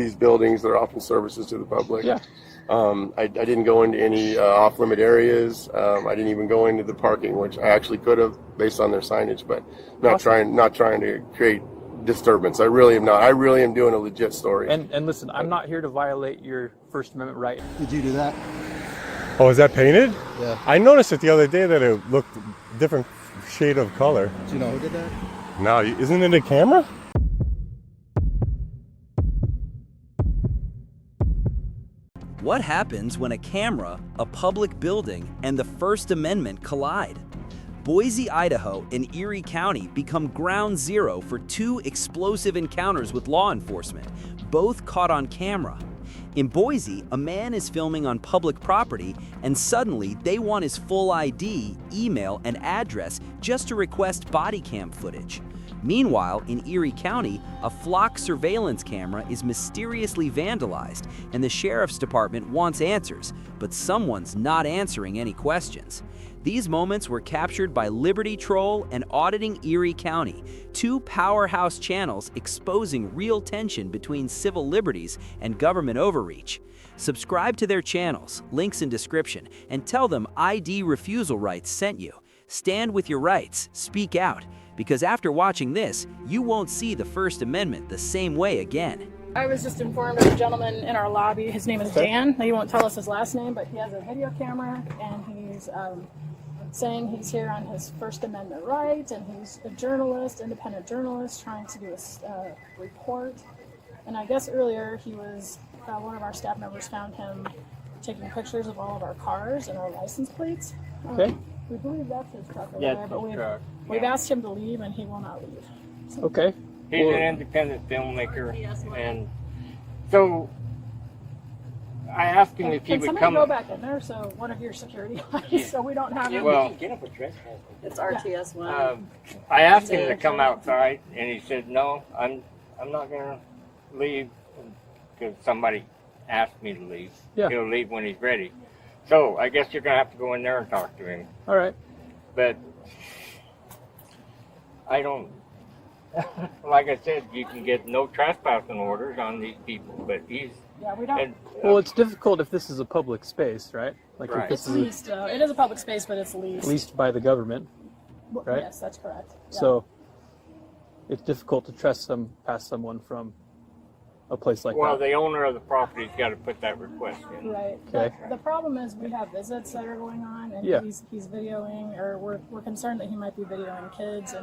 these buildings that are offering services to the public. Yeah. I didn't go into any off-limit areas. I didn't even go into the parking, which I actually could have based on their signage, but not trying to create disturbance. I really am not. I really am doing a legit story. And listen, I'm not here to violate your First Amendment right. Did you do that? Oh, is that painted? Yeah. I noticed it the other day that it looked different shade of color. Do you know who did that? No, isn't it a camera? What happens when a camera, a public building, and the First Amendment collide? Boise, Idaho, and Erie County become ground zero for two explosive encounters with law enforcement, both caught on camera. In Boise, a man is filming on public property, and suddenly they want his full ID, email, and address just to request Bodycam footage. Meanwhile, in Erie County, a flock surveillance camera is mysteriously vandalized, and the sheriff's department wants answers, but someone's not answering any questions. These moments were captured by Liberty Troll and Auditing Erie County, two powerhouse channels exposing real tension between civil liberties and government overreach. Subscribe to their channels, links in description, and tell them ID Refusal Rights sent you. Stand with your rights, speak out, because after watching this, you won't see the First Amendment the same way again. I was just informed of a gentleman in our lobby. His name is Dan. He won't tell us his last name, but he has a video camera, and he's saying he's here on his First Amendment rights, and he's a journalist, independent journalist, trying to do a report. And I guess earlier he was, one of our staff members found him taking pictures of all of our cars and our license plates. Okay. We believe that's his truck over Yeah, there, but truck. we've asked him to leave, and he will not leave. So, Okay. He's an independent filmmaker, and so I asked him if he can would somebody come. go back in there, so one of your security guys, so we don't have him. Well, It's RTS one. I asked him to come outside, and he said, "No, I'm not going to leave because somebody asked me to leave. Yeah. He'll leave when he's ready." So I guess you're going to have to go in there and talk to him. All right. But I don't. Like I said, you can get no trespassing orders on these people, but he's. Yeah, we don't. And, Well, it's difficult if this is a public space, right? Like Right. if this It's is leased. It is a public space, but it's leased. leased by the government, right? Yes, that's correct. Yeah. so it's difficult to pass someone from a place like well, that. the owner of the property's got to put that request in. Right. Okay. The problem is we have visits that are going on, and Yeah. he's videoing, or we're concerned that he might be videoing kids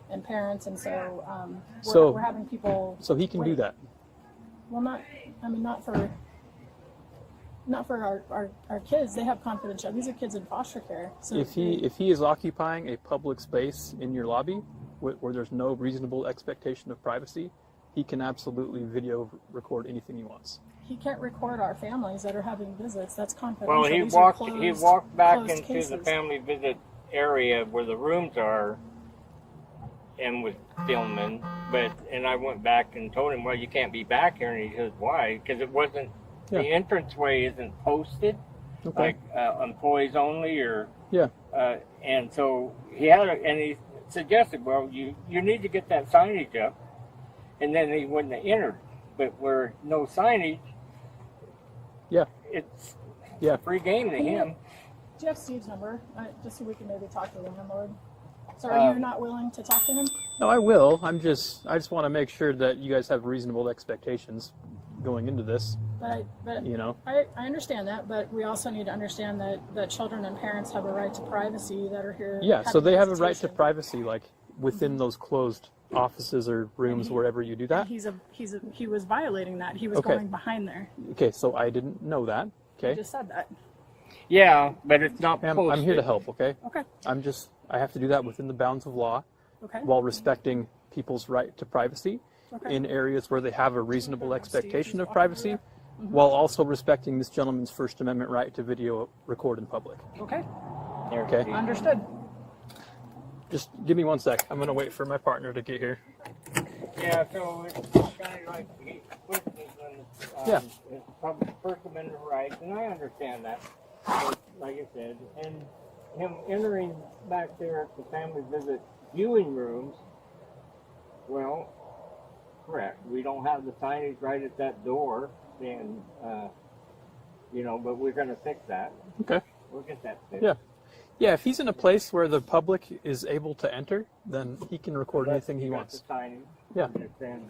and parents, and so we're having people. So he can do wait. that. Well, not for our kids. They have confidential. These are kids in foster care. So If he is occupying a public space in your lobby where there's no reasonable expectation of privacy, he can absolutely video record anything he wants. he can't record our families that are having visits. That's confidential. Well, he These are walked back closed into cases. the family visit area where the rooms are, and was filming. And I went back and told him, well, you can't be back here. And he says, why? Because it wasn't. Yeah. The entranceway isn't posted, Okay. like employees only, or Yeah. and so he suggested, well, you need to get that signage up, and then he wouldn't have entered. But where no signage, Yeah. it's Yeah. free game to him. Do you have Steve's number? Just so we can maybe talk to the landlord. So are you not willing to talk to him? No, I will. I just want to make sure that you guys have reasonable expectations going into this. But You know. I understand that, but we also need to understand that children and parents have a right to privacy that are here. Yeah. So having they have a right to visitation. privacy, like within those closed offices or rooms, wherever you do that. He was violating that. He was Okay. going behind there. Okay. So I didn't know that. You Okay. just said that. Yeah, but it's not I'm posted. here to help. Okay. Okay. I have to do that within the bounds of law, Okay. while respecting people's right to privacy Okay. in areas where they have a reasonable expectation of privacy, while also respecting this gentleman's First Amendment right to video record in public. Okay. Okay. Understood. Just give me 1 sec. I'm going to wait for my partner to get here. Yeah, so it's kind of like he's pushing Yeah. his public First Amendment rights, and I understand that, but like I said, and him entering back there at the family visit viewing rooms, well, Correct. We don't have the signage right at that door, and but we're going to fix that. Okay. We'll get that fixed. Yeah. Yeah, if he's in a place where the public is able to enter, then he can record anything he wants. The signage. Yeah. And then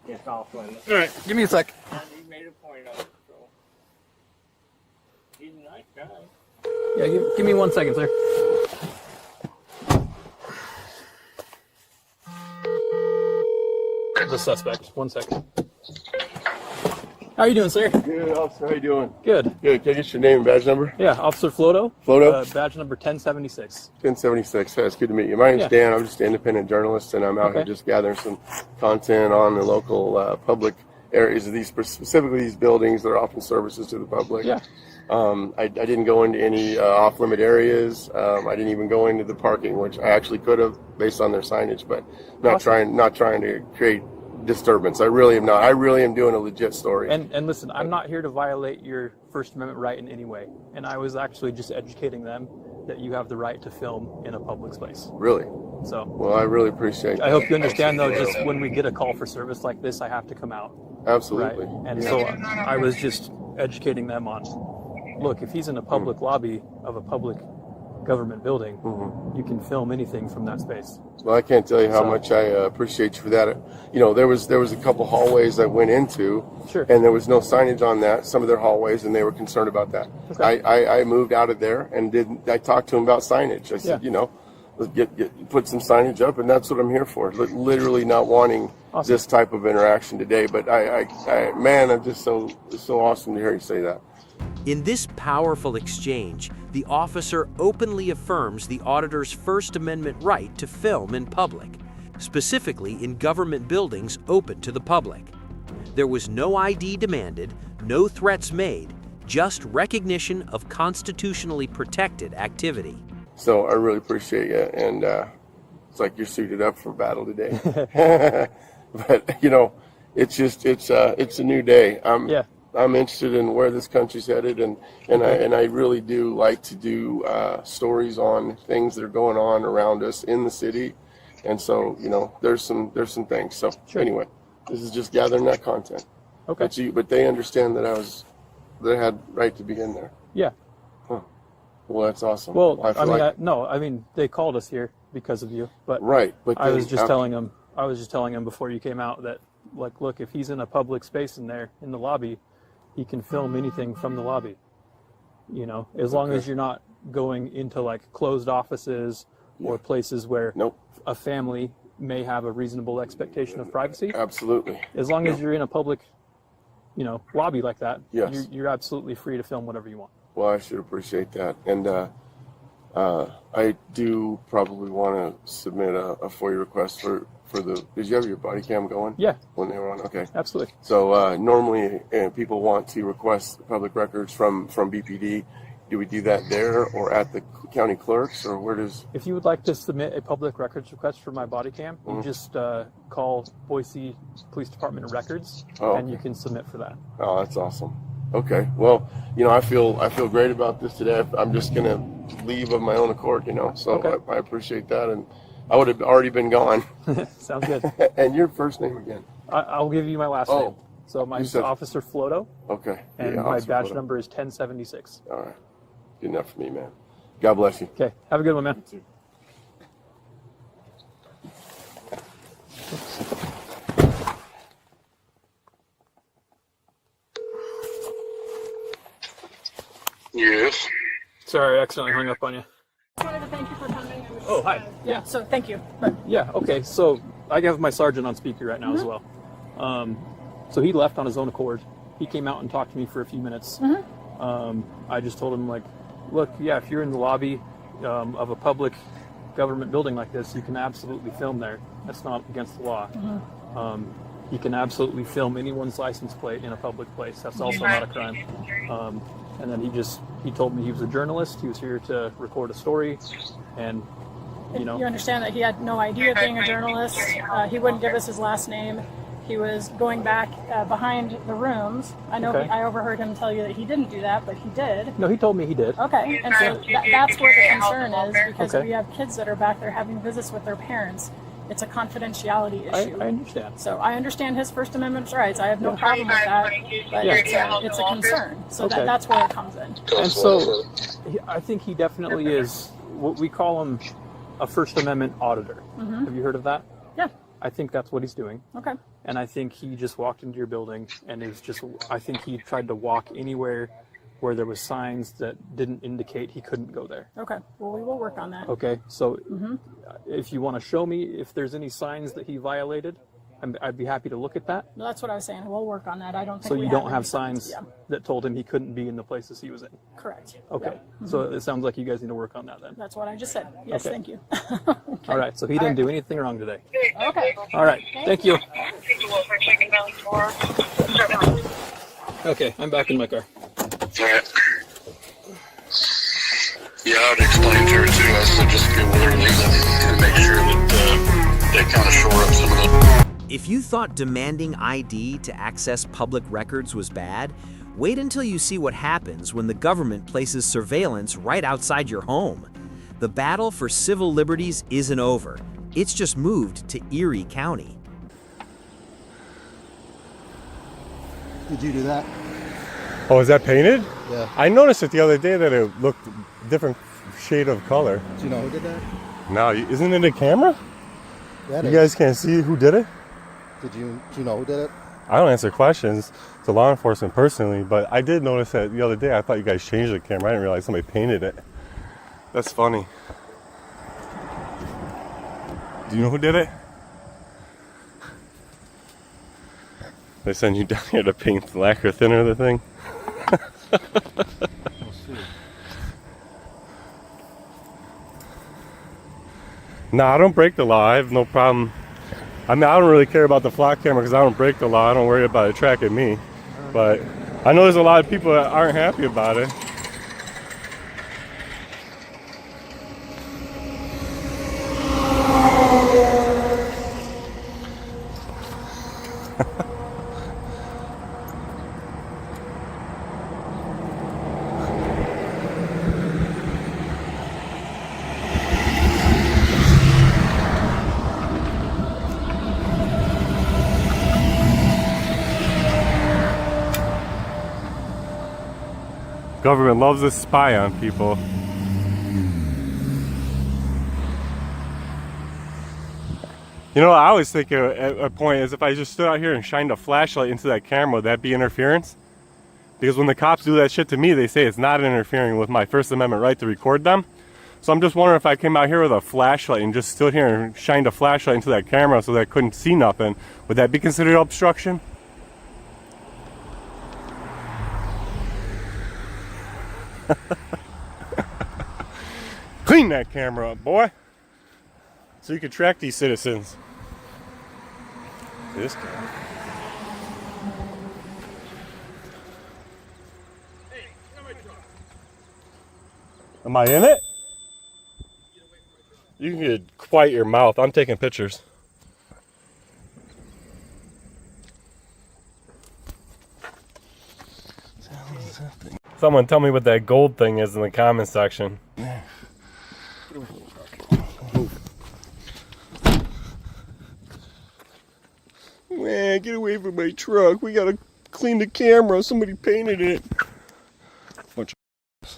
it's off limits. All right, give me a sec. And he made a point of it, so he's a nice guy. Yeah, give me 1 second, sir. The suspect. 1 second. How are you doing, sir? Good, officer. How you doing? Good. Good. Can I get your name and badge number? Yeah, Officer Floto. Floto? Badge number 1076. 1076. Hey, it's good to meet you. My name's Dan. I'm just an independent journalist, and I'm out here just gathering some content on the local public areas of these, specifically these buildings that are offering services to the public. Yeah. I didn't go into any off-limit areas. I didn't even go into the parking, which I actually could have based on their signage, but not trying to create disturbance. I really am not. I really am doing a legit story. And listen, I'm not here to violate your First Amendment right in any way. And I was actually just educating them that you have the right to film in a public space. Really? So. Well, I really appreciate that. I hope you understand, though, just when we get a call for service like this, I have to come out. Absolutely. Right? And so I was just educating them on, look, if he's in a public lobby of a public government building, you can film anything from that space. Well, I can't tell you how much I appreciate you for that. There was a couple hallways I went into, and there was no signage on that, some of their hallways, and they were concerned about that. Okay. I moved out of there and I talked to them about signage. I said, let's put some signage up, and that's what I'm here for. Literally not wanting this type of interaction today, but man, I'm just it's so awesome to hear you say that. In this powerful exchange, the officer openly affirms the auditor's First Amendment right to film in public, specifically in government buildings open to the public. There was no ID demanded, no threats made, just recognition of constitutionally protected activity. So I really appreciate you, and it's like you're suited up for battle today. But it's a new day. I'm interested in where this country's headed, and I really do like to do stories on things that are going on around us in the city, and so there's some things. So anyway, this is just gathering that content. Okay. But they understand that they had right to be in there. Yeah. Huh. Well, that's awesome. Well, I mean, they called us here because of you, but But I was just telling them before you came out that, like, look, if he's in a public space in there in the lobby, he can film anything from the lobby, as long as you're not going into like closed offices or places where a family may have a reasonable expectation of privacy. Absolutely. As long as you're in a public, lobby like that, yes, you're absolutely free to film whatever you want. Well, I should appreciate that. And I do probably want to submit a FOIA request for did you have your body cam going? Yeah. When they were on? Okay. Absolutely. So normally people want to request public records from BPD. Do we do that there or at the county clerks, or where does? If you would like to submit a public records request for my body cam, you just call Boise Police Department Records, and you can submit for that. Oh, that's awesome. Okay. Well, I feel great about this today. I'm just gonna leave of my own accord, So I appreciate that, and I would have already been gone. Sounds good. And your first name again? I'll give you my last name. So mine's Officer Floto. Okay. And my badge number is 1076. All right. Good enough for me, man. God bless you. Okay. Have a good one, man. You too. Yes. Sorry, I accidentally hung up on you. I wanted to thank you for coming. Oh, hi. Yeah, so thank you. Yeah, okay. So I have my sergeant on speaker right now as well. So he left on his own accord. He came out and talked to me for a few minutes. I just told him, like, look, if you're in the lobby of a public government building like this, you can absolutely film there. That's not against the law. You can absolutely film anyone's license plate in a public place. That's also not a crime. And then he told me he was a journalist. He was here to record a story, and you understand that he had no idea of being a journalist. He wouldn't give us his last name. He was going back behind the rooms. I know I overheard him tell you that he didn't do that, but he did. No, he told me he did. Okay, and so that's where the concern is, because we have kids that are back there having visits with their parents. It's a confidentiality issue. I understand. So I understand his First Amendment rights. I have no problem with that, but it's a concern. So Okay. that's where it comes in. And so I think he definitely is what we call him a First Amendment auditor. Have you heard of that? Yeah. I think that's what he's doing. Okay. And I think he just walked into your building and I think he tried to walk anywhere where there was signs that didn't indicate he couldn't go there. Okay. Well, we will work on that. Okay. So if you want to show me if there's any signs that he violated, I'd be happy to look at that. No, that's what I was saying. We'll work on that. I don't think So we you don't have any signs Yeah. that told him he couldn't be in the places he was in. Correct. Okay. Yeah. So it sounds like you guys need to work on that then. That's what I just said. Yes, Okay. thank you. All right. So he didn't do anything wrong today. Okay. All right. Thank you. Okay. I'm back in my car. Alright. Yeah, I'd explain to her too. I said just get with her and leave them and make sure that they kind of shore up some of the. If you thought demanding ID to access public records was bad, wait until you see what happens when the government places surveillance right outside your home. The battle for civil liberties isn't over. It's just moved to Erie County. Did you do that? Oh, is that painted? Yeah. I noticed it the other day that it looked different shade of color. Do you know who did that? No, isn't it a camera? Yeah, You guys can't see who did it? do you know who did it? I don't answer questions to law enforcement personally, but I did notice that the other day. I thought you guys changed the camera. I didn't realize somebody painted it. That's funny. Do you know who did it? They send you down here to paint the lacquer thinner the thing. No, I don't break the law. I have no problem. I mean, I don't really care about the flock camera because I don't break the law. I don't worry about it tracking me. But I know there's a lot of people that aren't happy about it. Government loves to spy on people. You know, I always think a point is if I just stood out here and shined a flashlight into that camera, would that be interference? Because when the cops do that shit to me, they say it's not interfering with my First Amendment right to record them. So I'm just wondering if I came out here with a flashlight and just stood here and shined a flashlight into that camera so that I couldn't see nothing, would that be considered obstruction? Clean that camera up, boy, so you can track these citizens. This guy. Am I in it? You can get quiet your mouth. I'm taking pictures. Someone tell me what that gold thing is in the comment section. Man, get away from my truck. We gotta clean the camera. Somebody painted it. Bunch of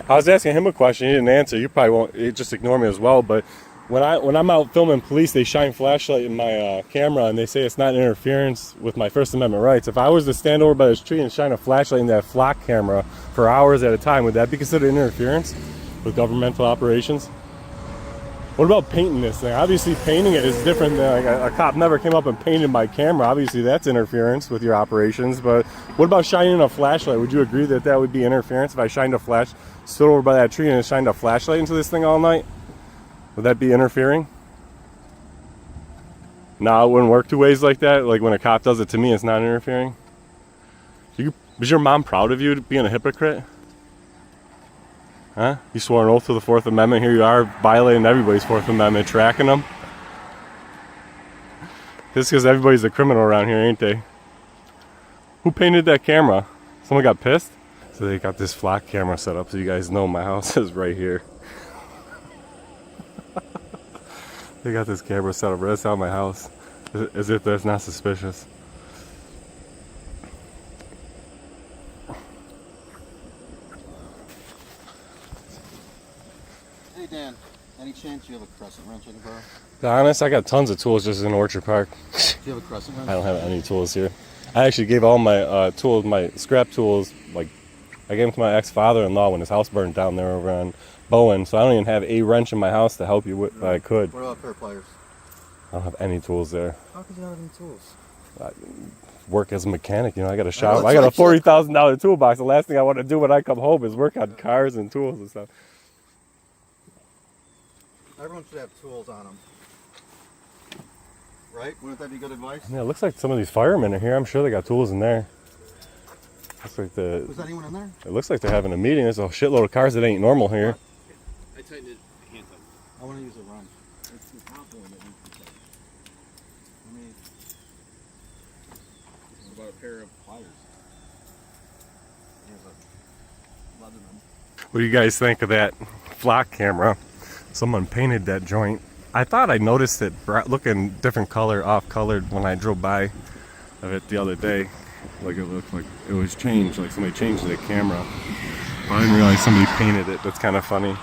I was asking him a question. He didn't answer. You probably won't. You just ignore me as well. But when I'm out filming police, they shine flashlight in my camera, and they say it's not interference with my First Amendment rights. If I was to stand over by this tree and shine a flashlight in that flock camera for hours at a time, would that be considered interference with governmental operations? What about painting this thing? Obviously, painting it is different than like a cop never came up and painted my camera. Obviously, that's interference with your operations. But what about shining a flashlight? Would you agree that that would be interference if I shined a stood over by that tree and shined a flashlight into this thing all night? Would that be interfering? No, it wouldn't work two ways like that. Like when a cop does it to me, it's not interfering. Was your mom proud of you being a hypocrite? Huh? You swore an oath to the Fourth Amendment. Here you are violating everybody's Fourth Amendment, tracking them. Just because everybody's a criminal around here, ain't they? Who painted that camera? Someone got pissed? So they got this flock camera set up so you guys know my house is right here. They got this camera set up right outside my house, as if that's not suspicious. Hey Dan, any chance you have a crescent wrench in the car? To be honest, I got tons of tools just in Orchard Park. Do you have a crescent wrench? I don't have any tools here. I actually gave all my tools, my scrap tools, like I gave them to my ex-father-in-law when his house burned down there over on Bowen. So I don't even have a wrench in my house to help you with. But I could. What about pair of pliers? I don't have any tools there. How could you not have any tools? I work as a mechanic, you know. I got a shop. I got a $40,000 toolbox. The last thing I want to do when I come home is work on cars and tools and stuff. Everyone should have tools on them. Right? Wouldn't that be good advice? Yeah, it looks like some of these firemen are here. I'm sure they got tools in there. Looks like Was anyone in there? It looks like they're having a meeting. There's a shitload of cars that ain't normal here. I tightened it, hand tightened. I want to use a wrench. It's the top one that needs to be tightened. What about a pair of pliers? Here's a Leatherman. What do you guys think of that flock camera? Someone painted that joint. I thought I noticed it looking different color, off-colored when I drove by of it the other day. Like it looked like it was changed, like somebody changed the camera. I didn't realize somebody painted it. That's kind of funny.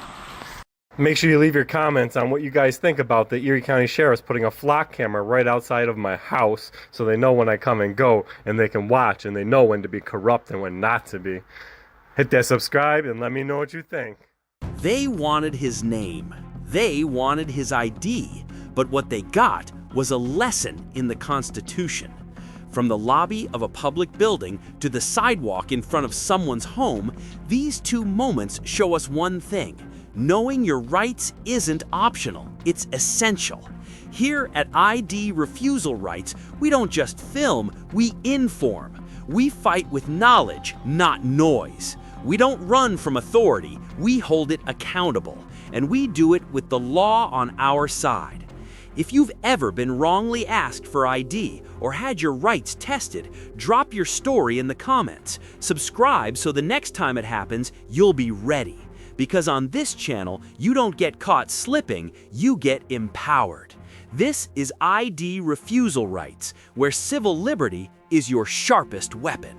Make sure you leave your comments on what you guys think about the Erie County Sheriff's putting a flock camera right outside of my house so they know when I come and go and they can watch and they know when to be corrupt and when not to be. Hit that subscribe and let me know what you think. They wanted his name. They wanted his ID. But what they got was a lesson in the Constitution. From the lobby of a public building to the sidewalk in front of someone's home, these two moments show us one thing. Knowing your rights isn't optional, it's essential. Here at ID Refusal Rights, we don't just film, we inform. We fight with knowledge, not noise. We don't run from authority, we hold it accountable. And we do it with the law on our side. If you've ever been wrongly asked for ID or had your rights tested, drop your story in the comments. Subscribe so the next time it happens, you'll be ready. Because on this channel, you don't get caught slipping, you get empowered. This is ID Refusal Rights, where civil liberty is your sharpest weapon.